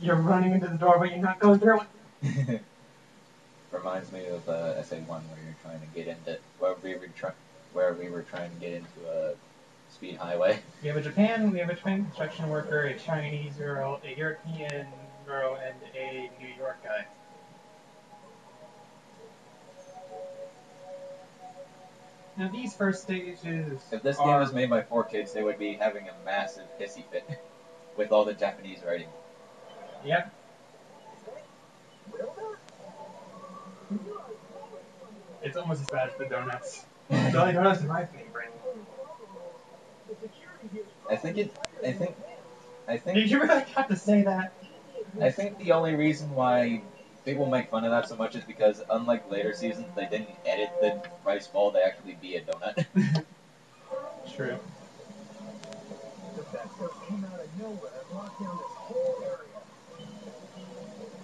You're running into the door, but you're not going through it. Reminds me of SA1 where you're trying to get into where we were trying to get into a speed highway. We have a Japan construction worker, a Chinese girl, a European girl, and a New York guy. Now these first stages. If this game was made by 4 kids, they would be having a massive hissy fit with all the Japanese writing. Yep. It's almost as bad as the donuts. The only donuts is my favorite. I think. Did you really have to say that? I think the only reason why people make fun of that so much is because, unlike later seasons, they didn't edit the rice ball to actually be a donut. True.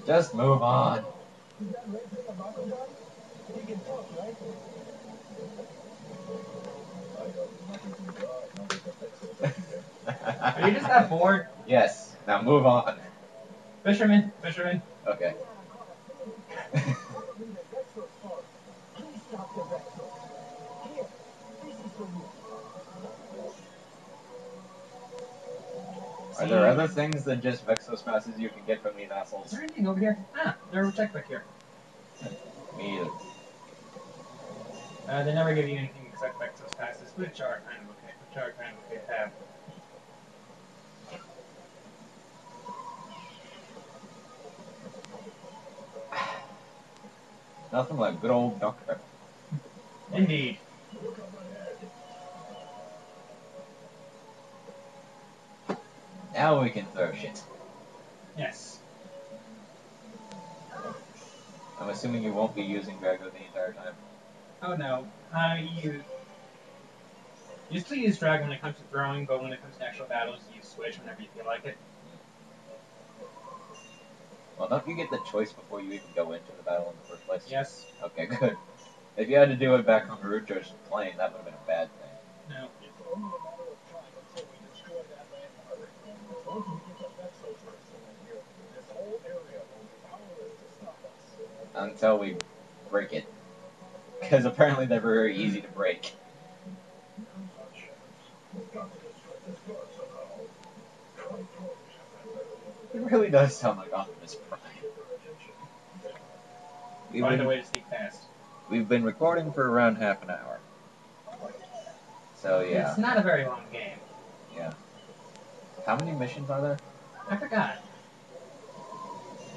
Just move on. Are you just that bored? Yes. Now move on. Fisherman. Okay. Are there other things than just Vexos passes you can get from these assholes? Is there anything over here? Ah, there's a checkbook here. Me either. They never give you anything except Vexos passes, which are kind of okay to have. Nothing like good old Dr. Pepper. Indeed. Now we can throw shit. Yes. I'm assuming you won't be using Drago the entire time. Oh no. You used to use Dragon when it comes to throwing, but when it comes to actual battles, you switch whenever you feel like it. Well, don't you get the choice before you even go into the battle in the first place? Yes. Okay, good. If you had to do it back on Naruto's plane, that would have been a bad thing. No. Until we break it. Because apparently they're very easy to break. It really does sound like Optimus Prime. Find a way to speak fast. We've been recording for around half an hour. So yeah. It's not a very long game. Yeah. How many missions are there? I forgot.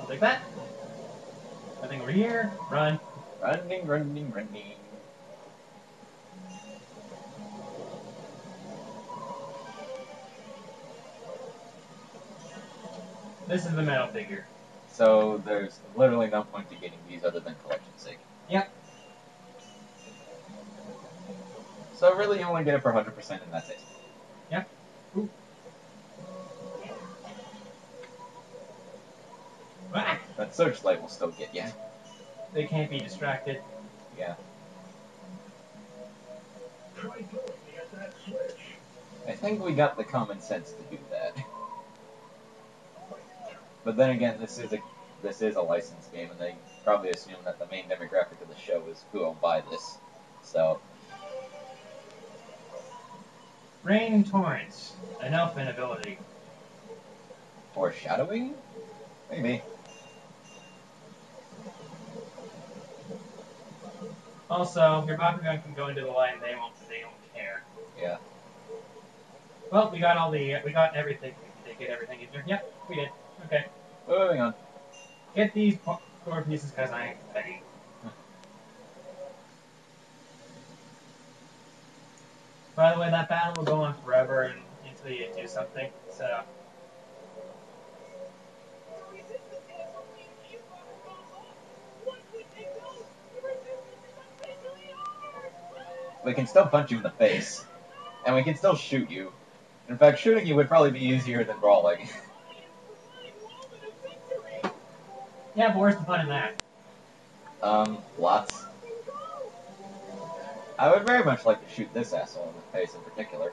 I'll take that. Nothing over here. Run. Running. This is the metal figure. So there's literally no point to getting these other than collection's sake. Yep. So really you only get it for 100% and that's it. Yep. Ooh. Ah! That searchlight will still get you. They can't be distracted. Yeah. I think we got the common sense to do that. But then again, this is a licensed game, and they probably assume that the main demographic of the show is who will buy this. So. Rain torrents. An elfin ability. Foreshadowing? Maybe. Also, your Bakugan can go into the light and they don't care. Yeah. Well, we got everything. Did they get everything in here? Yep, we did. Okay. Moving on. Get these core pieces because I ain't paying. By the way, that battle will go on forever until you do something, so. We can still punch you in the face. And we can still shoot you. In fact, shooting you would probably be easier than brawling. Yeah, but where's the fun in that? Lots. I would very much like to shoot this asshole in the face in particular.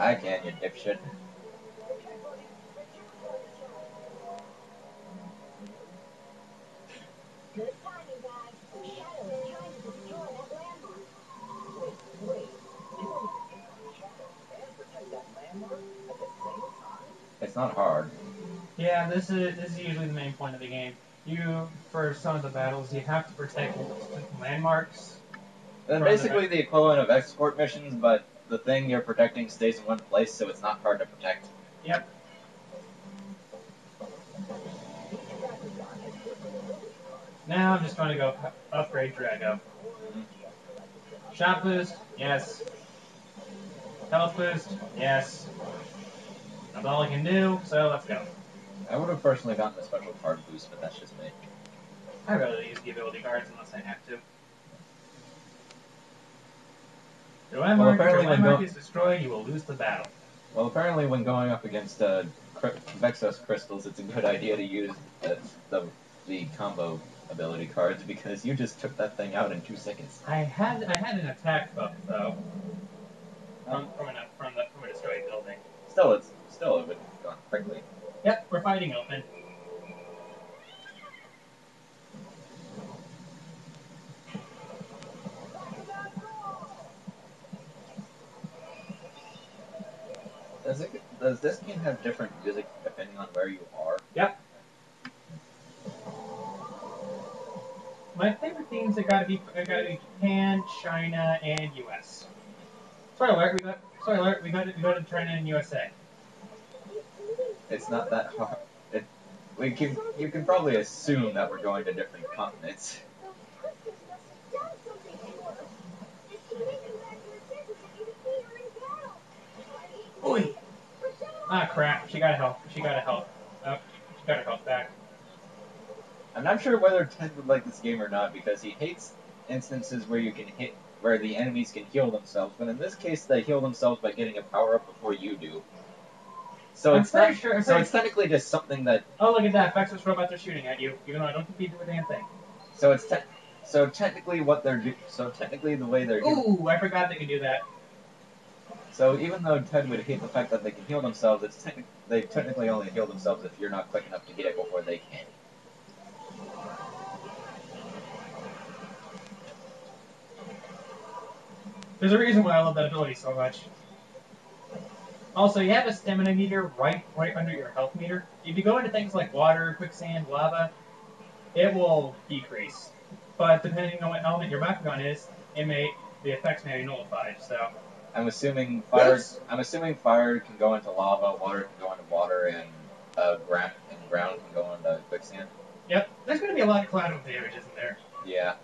I can, you dipshit. Good timing, guys. Shadow is trying to destroy that landmark. Wait. You want me to take on Shadow and protect that landmark at the same time? It's not hard. Yeah, this is usually the main point of the game. For some of the battles, you have to protect landmarks. They're From basically the equivalent of escort missions, but the thing you're protecting stays in one place, so it's not hard to protect. Yep. Now I'm just going to go upgrade Drago. Shot boost, yes. Health boost, yes. That's all I can do, so let's go. I would have personally gotten a special card boost, but that's just me. I really use the ability cards unless I have to. If your landmark is destroyed, you will lose the battle. Well, apparently when going up against Vexos crystals, it's a good idea to use the combo ability cards because you just took that thing out in 2 seconds. I had an attack buff though from a destroyed building. Still, it would have gone quickly. Yep, we're fighting open. Does this game have different music depending on where you are? Yep. My favorite themes are gotta be Japan, China, and U.S. Spoiler alert, we got to China and USA. It's not that hard. You can probably assume that we're going to different continents. Oi! Ah crap! She got help. She got her health back. I'm not sure whether Ted would like this game or not because he hates instances where where the enemies can heal themselves, but in this case they heal themselves by getting a power up before you do. So it's technically just something that. Oh, look at that! Vexus robots are shooting at you, even though I don't think they do a damn thing. So technically the way they're. Ooh, I forgot they can do that. So even though Ted would hate the fact that they can heal themselves, they technically only heal themselves if you're not quick enough to get it before they can. There's a reason why I love that ability so much. Also, you have a stamina meter right under your health meter. If you go into things like water, quicksand, lava, it will decrease. But depending on what element your Bakugan is, the effects may be nullified. So I'm assuming fire can go into lava, water can go into water, and ground can go into quicksand. Yep, there's going to be a lot of collateral damage, isn't there? Yeah.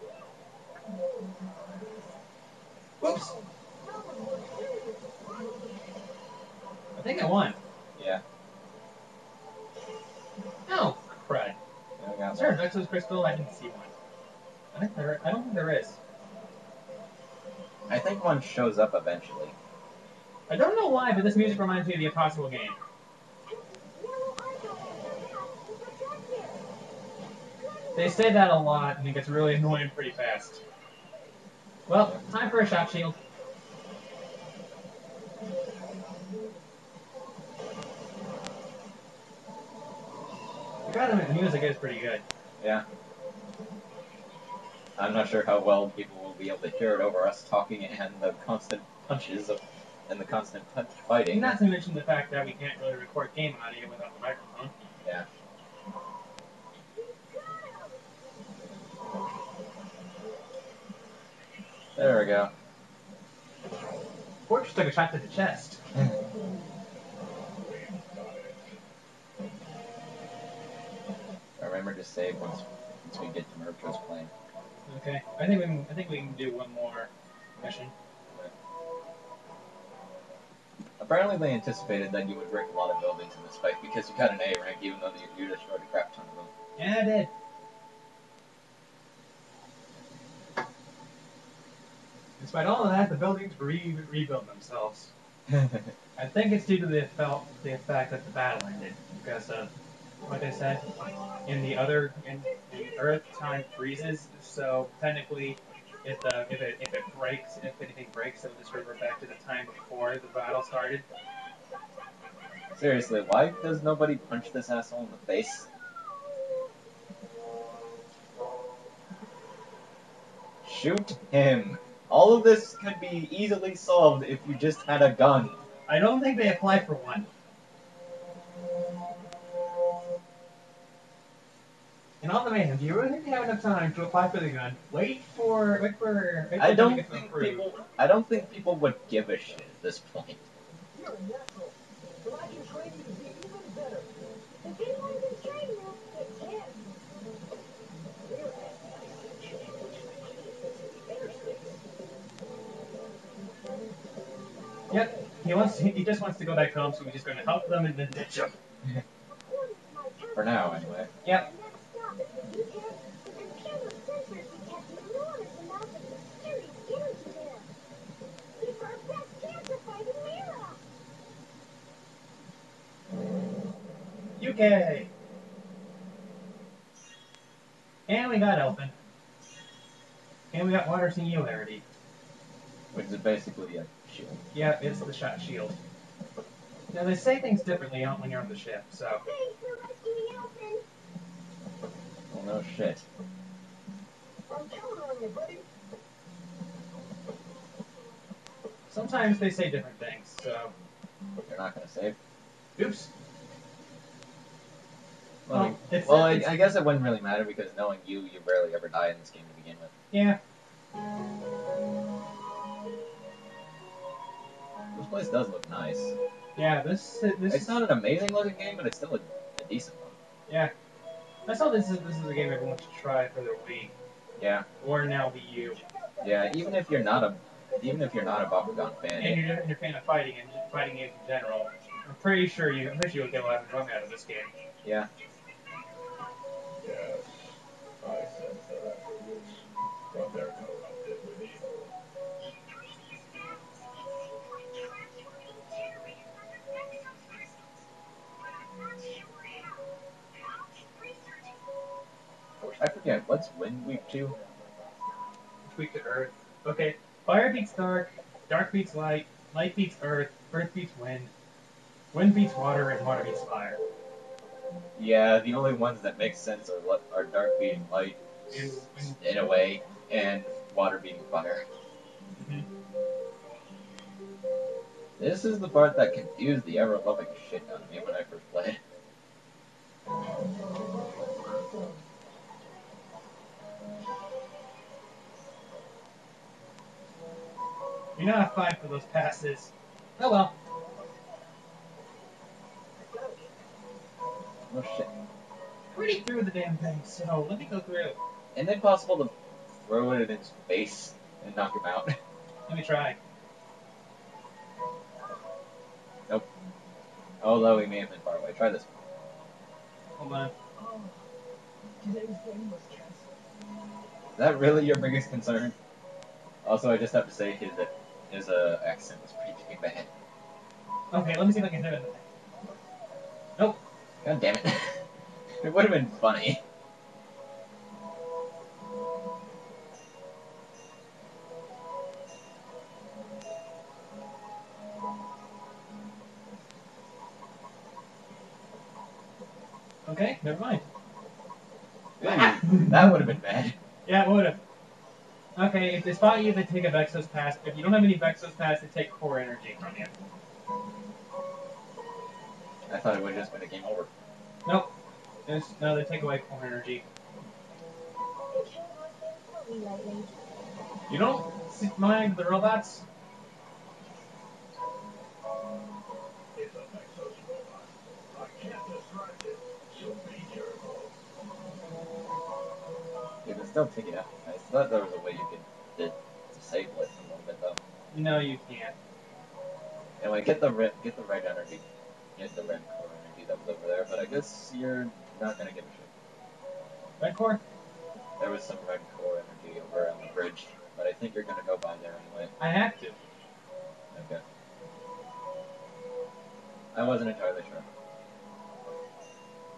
Whoops. I think I won. Yeah. Oh, crud. Is there a Vexus crystal? I didn't see one. I don't think there is. I think one shows up eventually. I don't know why, but this music reminds me of the Impossible game. They say that a lot, and it gets really annoying pretty fast. Well, time for a shot shield. I gotta admit, the music is pretty good. Yeah. I'm not sure how well people will be able to hear it over us talking and the constant punches and the constant fighting. Not to mention the fact that we can't really record game audio without the microphone. Yeah. There we go. Or just took a shot to the chest. Remember to save once we get to Murphy's plane. Okay, I think we can do one more mission. Apparently they anticipated that you would break a lot of buildings in this fight because you got an A rank even though you destroyed a crap ton of them. Yeah, I did. Despite all of that, the buildings rebuild themselves. I think it's due to the fact that the battle ended because of, like I said, in Earth time freezes, so technically If it breaks, if anything breaks, it'll just revert back to the time before the battle started. Seriously, why does nobody punch this asshole in the face? Shoot him! All of this could be easily solved if you just had a gun. I don't think they apply for one. And on the man, do you really think they have enough time to apply for the gun? Wait for I them to don't get think approved. people would give a shit at this point. You're a natural, but I can train you to be even better. If anyone can train you, it's him. We're at DotC, which is the key to fixing the interstates. Yep. He just wants to go back home, so we're just going to help them and then ditch him. According to my For now, anyway. Yep. Next up, you can. The computer sensors detect enormous amounts of mysterious energy there. It's our best cancer-fighting mirror. UK. And we got Elfin. And we got water singularity. Which is basically a shield. Yeah, it's the shot shield. Now they say things differently when you're on the ship, so. Thanks for rescuing Elfin. Well, no shit. I'm counting on you, buddy. Sometimes they say different things, so. You're not gonna save? Oops. Well, Well, I guess it wouldn't really matter because knowing you rarely ever die in this game to begin with. Yeah. This place does look nice. Yeah, this It's not an amazing looking game, but it's still a decent one. Yeah. I saw this is a game everyone should try for their Wii. Yeah. Or now Wii U. Yeah, even if you're not a Bakugan fan. And you're a fan of fighting games in general, I'm pretty sure you'll get a lot of enjoyment out of this game. Yeah. Yes, I sense their attributes, but they're corrupted with evil. I forget, what's Wind Week 2? Tweak to Earth. Okay. Fire beats dark, dark beats light, light beats earth, earth beats wind, wind beats water, and water beats fire. Yeah, the only ones that make sense are dark beating light, in a way, and water beating fire. Mhm. This is the part that confused the ever-loving shit out of me when I first played. You're not a 5 for those passes. Oh well. Oh shit. Already through the damn thing, so let me go through. Isn't it possible to throw it in his face and knock him out? Let me try. Nope. Although he may have been far away. Try this one. Hold on. Oh, today's game was canceled. Is that really your biggest concern? Also, I just have to say his accent was pretty fucking bad. Okay, let me see if I can do it. Nope. God damn it. It would have been funny. Okay, never mind. That would have been bad. Yeah, it would have. Okay, if they spot you, they take a Vexos pass. If you don't have any Vexos pass, they take core energy from you. I thought it would have just been a game over. Nope. No, they take away core energy. It sure has been funny lately. You don't mind the robots? It's a Nexus robot. I can't distract it, so be careful. You can still take it out. I thought there was a way you could disable it a little bit though. No, you can't. Anyway, get the red energy. Get the red core energy that was over there, but I guess you're not gonna give a shit. Red core? There was some red core energy over on the bridge, but I think you're gonna go by there anyway. I have to. Okay. I wasn't entirely sure.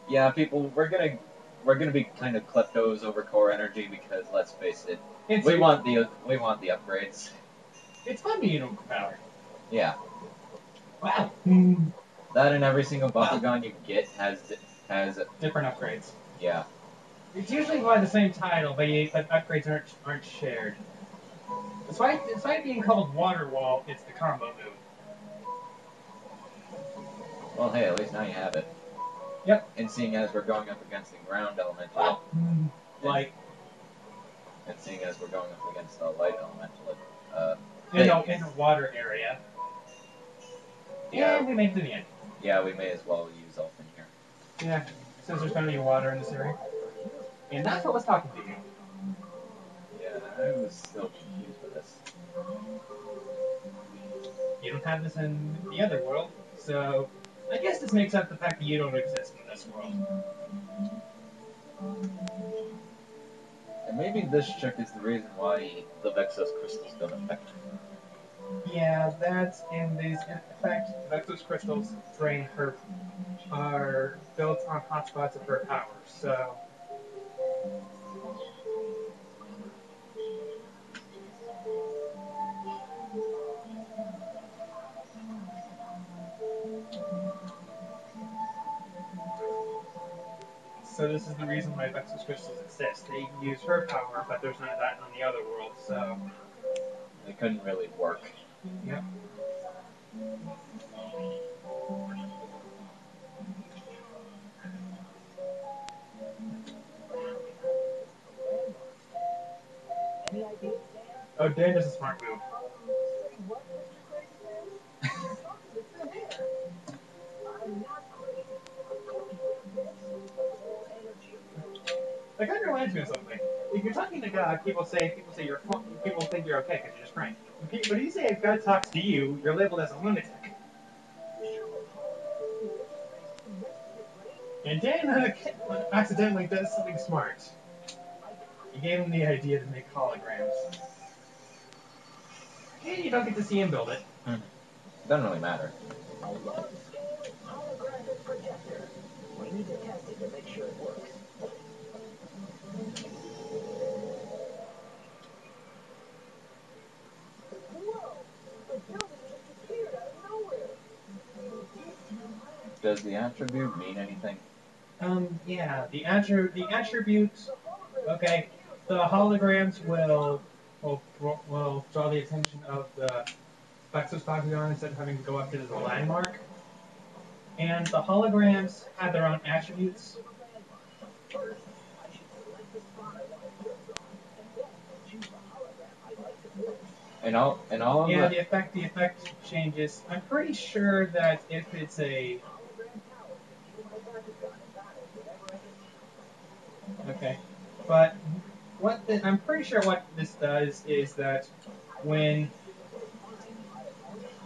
Yeah, people, we're we're gonna be kind of kleptos over core energy because let's face it, It's we want the upgrades. it's fun being overpowered. Yeah, Wow. that and every single Bakugan you get has Different upgrades. yeah. It's usually by the same title, but upgrades aren't shared. Despite being called Water Wall, it's the combo move. Well, hey, at least now you have it. Yep. And seeing as we're going up against the ground elemental, Like and seeing as we're going up against the light elemental, in the water area. Yeah. And we made it to the end. Yeah, we may as well use Elfin here. Yeah, since there's gonna be water in this area. And that's what was talking to you. Yeah, I was still confused with this. You don't have this in the other world, so I guess this makes up the fact that you don't exist in this world. And maybe this trick is the reason why the Vexos crystals don't affect her. Yeah, that's in these. In fact, Vexus crystals drain her are built on hotspots of her power. So this is the reason why Vexus crystals exist. They use her power, but there's none of that on the other world. So They couldn't really work. yep. Any ideas, Dan? Oh, Dan is a smart move. Say what, Mr. Crazy Pants? It's in there. I'm not crazy. I'm talking about this. The core energy of your planet. That kind of reminds me of something. If you're talking to God, people think you're okay because you're just crying. But if you say if God talks to you, you're labeled as a lunatic. And Dan accidentally does something smart. He gave him the idea to make holograms. And you don't get to see him build it. Doesn't really matter. A large-scale holographic projector. We need to test it to make sure it works. Whoa! The building just appeared out of nowhere. Does the attribute mean anything? Yeah, the attributes. Okay, the holograms will draw the attention of the Plexus Bakugan instead of having to go up to the landmark. And the holograms have their own attributes. First, I should select the spot I want it built on, and then choose the hologram I'd like to build. And all of Yeah, the the effect changes. I'm pretty sure that if it's a Hologram power can heal my Bakugan in battle whenever I hit. okay, but I'm pretty sure what this does is that when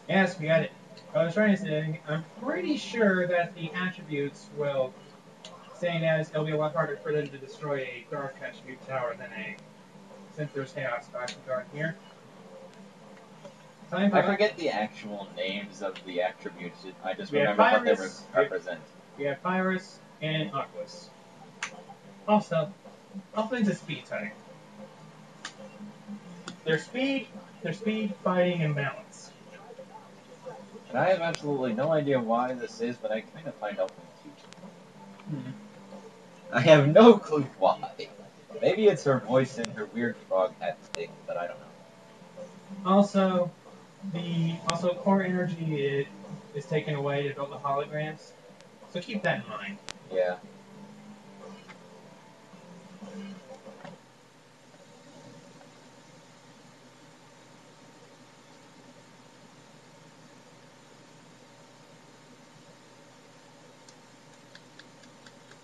yes, we got it. I was trying to say, I'm pretty sure that the attributes will, saying as it'll be a lot harder for them to destroy a dark attribute tower than since there's chaos Bakugan here. I forget the actual names of the attributes. I just We have remember what they Pyrus, represent. We have Pyrus and Aquas. Also, Elflin's a speed type. Their speed, fighting, and balance. And I have absolutely no idea why this is, but I kind of find Elfin cute. I have no clue why. Maybe it's her voice and her weird frog hat thing, but I don't know. Also, core energy is taken away to build the holograms, so keep that in mind. Yeah.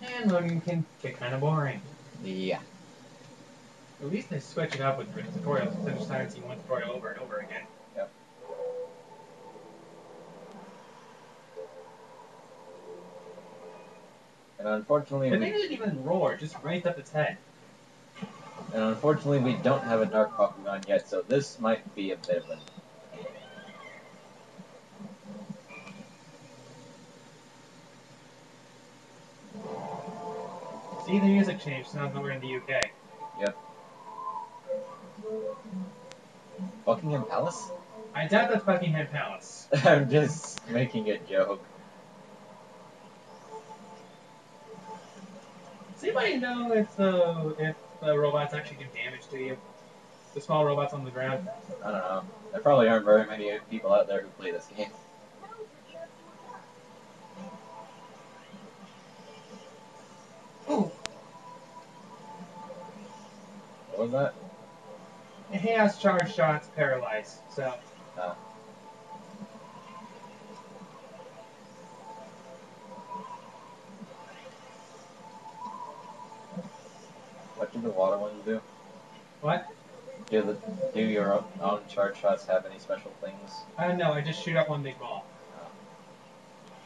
And loading can get kind of boring. Yeah. At least they switch it up with the tutorials instead of just having to see one tutorial over and over again. Yep. And unfortunately, the thing didn't even roar; just raised up its head. And unfortunately, we don't have a Dark Bakugan yet, so this might be a bit of a... See, the music changed now that we're in the UK. Yep. Buckingham Palace? I doubt that's Buckingham Palace. I'm just making a joke. Does anybody know if the robots actually do damage to you? The small robots on the ground. I don't know. There probably aren't very many people out there who play this game. Ooh, What was that? he has charge shots paralyzed, so. Oh. What do the water ones do? What? Do your own charge shots have any special things? No, I just shoot out one big ball. Oh.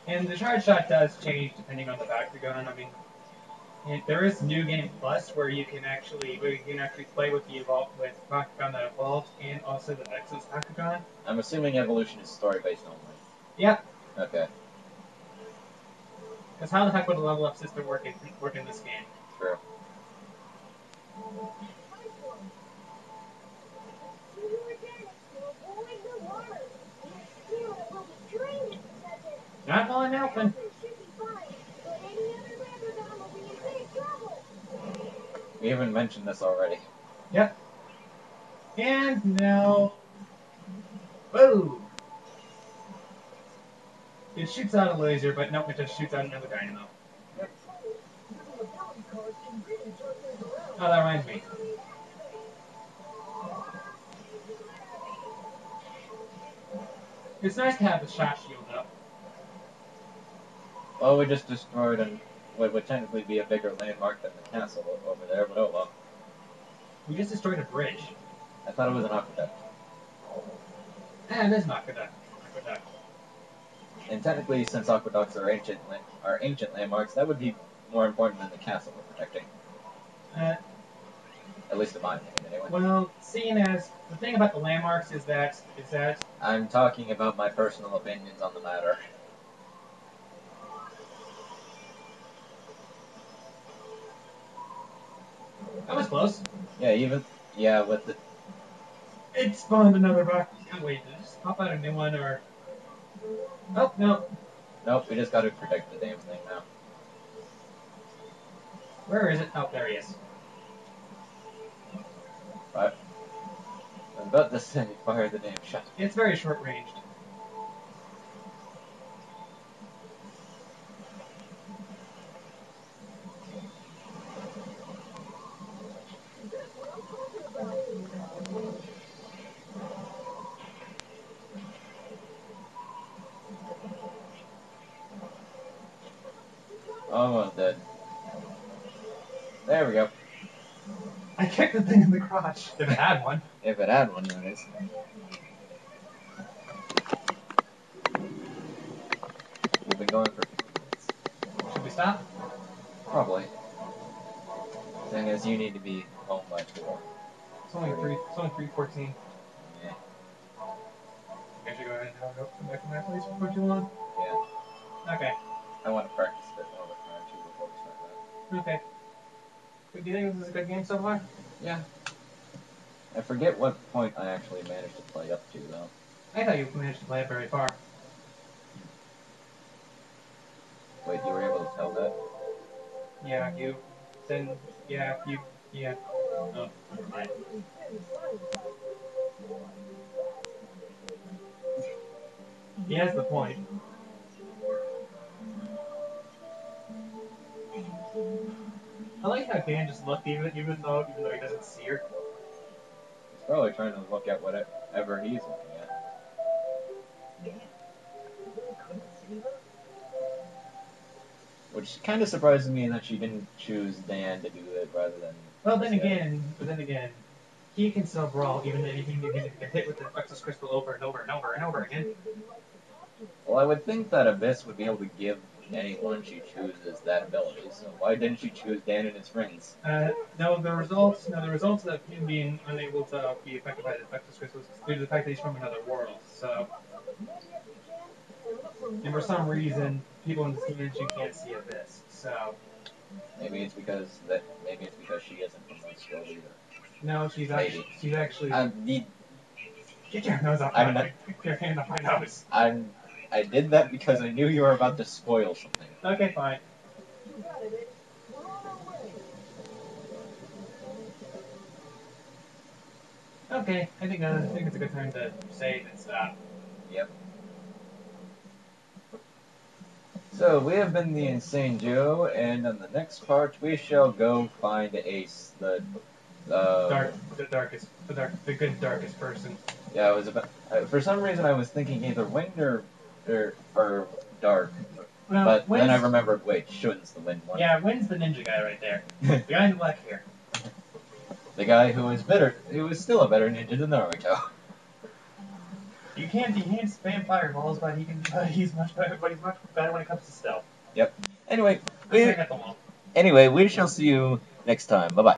And the charge shot does change depending on the Bakugan. I mean, there is New Game Plus where you can actually play with the Bakugan that evolved and also the Nexus Bakugan. I'm assuming evolution is story based only. Yep. Okay, Because how the heck would a level up system work in this game? true. Not while I'm helping. We haven't mentioned this already. Yep. And now. Whoa! It shoots out a laser, but nope, it just shoots out another dynamo. Oh, that reminds me. It's nice to have the shot shield up. Well, we just destroyed what would technically be a bigger landmark than the castle over there, but oh well. We just destroyed a bridge. I thought it was an aqueduct. And it is an aqueduct. And technically, since aqueducts are ancient landmarks, that would be more important than the castle we're protecting. At least in my opinion, anyway. Well, seeing as the thing about the landmarks is that I'm talking about my personal opinions on the matter. that was close. Yeah, with the It spawned another back. Oh, wait, did I just pop out a new one or? Oh no. nope, we just got to protect the damn thing now. Where is it? Oh, there he is. But I was about to say, fire the damn shot. It's very short ranged. Almost dead. There we go. I kicked the thing in the crotch. If it had one. If it had one, that is. We've been going for 50 minutes. Should we stop? Probably. Thing is, you need to be home by 4. It's only 3:14. Yeah. I should go ahead and come back to my place before too long. Yeah. Okay. I want to practice a bit more with Mario 2 before we start that. Okay. But do you think this is a good game so far? Yeah. I forget what point I actually managed to play up to, though. I thought you managed to play it very far. Wait, you were able to tell that? Yeah, you. Then, yeah, you. Yeah. Oh, never mind. He has the point. I like how Dan just looked even though he doesn't see her. He's probably trying to look at whatever he's looking at. Which kind of surprises me that she didn't choose Dan to do it rather than. Well, then again, he can still brawl even if he can get hit with the Plexus Crystal over and over and over and over again. Well, I would think that Abyss would be able to give anyone she chooses that ability, so why didn't she choose Dan and his friends? No, the results of him being unable to be affected by the Plexus Crystals is due to the fact that he's from another world. So, and for some reason, people in this dimension can't see Abyss. So, Maybe it's because she isn't from this world either. No, she's Maybe. actually. Get your nose off I'm my. not- Get your hand off my nose. I did that because I knew you were about to spoil something. Okay, fine. You got it, Ace. We're on our way. Okay, I think it's a good time to save and stop. Yep. So we have been the Insane Joe, and on the next part we shall go find Ace, the good darkest person. Yeah, it was about. For some reason, I was thinking either wind or dark, Well, but then I Wind's- remembered. Wait, Shun's the wind one. Yeah, Wynn's the ninja guy right there. The guy in the black hair. The guy who is better, who is still a better ninja than Naruto. He can't spam fireballs, but he's much better. But he's much better when it comes to stealth. Anyway, I'm saying at the wall. we shall see you next time. Bye bye.